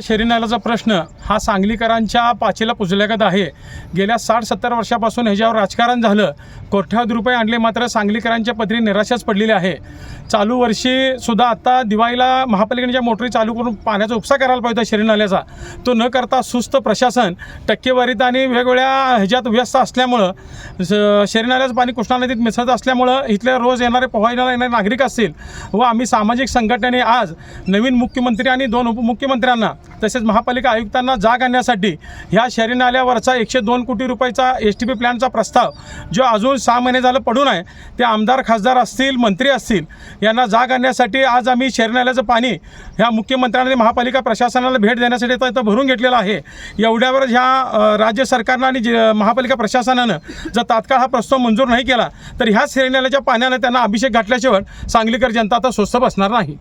शहरी नाल्याचा प्रश्न हा सांगलीकरांच्या पाचीला पुजल्यागत आहे। गेल्या 60-70 वर्षापासून ह्याच्यावर राजकारण झालं, कोट्यावधी रुपये आणले, मात्र सांगलीकरांच्या पदरी निराशाच पडलेली आहे। चालू वर्षी सुद्धा आता दिवाळीला महापालिकेने ज्या मोटरी चालू करून पाण्याचा उपसा करायला पाहिजे शहरी नाल्याचा, तो न करता सुस्त प्रशासन, टक्केवारीत आणि वेगवेगळ्या ह्याच्यात व्यस्त असल्यामुळं शहरी नाल्याचं पाणी कृष्णा नदीत मिसळत असल्यामुळं इथले रोज येणारे पोहायला येणारे नागरिक असतील व आम्ही सामाजिक संघटनेने आज नवीन मुख्यमंत्री आणि 2 उपमुख्यमंत्र्यांना तसेच महापालिका आयुक्तांना जाग आणण्यासाठी ह्या शहरी नाल्यावरचा 102 कोटी रुपयाचा STP प्लॅनचा प्रस्ताव जो अजून 6 महिने झालं पडून आहे, ते आमदार खासदार असतील, मंत्री असतील, यांना जाग आणण्यासाठी आज आम्ही शहरी नाल्याचं पाणी ह्या मुख्यमंत्र्यांनी महापालिका प्रशासनाला भेट देण्यासाठी इथं भरून घेतलेलं आहे। एवढ्यावर ह्या राज्य सरकारनं आणि महापालिका प्रशासनानं जर तात्काळ हा प्रस्ताव मंजूर नाही केला तर ह्या शहरी नाल्याच्या पाण्यानं त्यांना अभिषेक घातल्याशिवाय सांगलीकर जनता आता स्वस्थ बसणार नाही।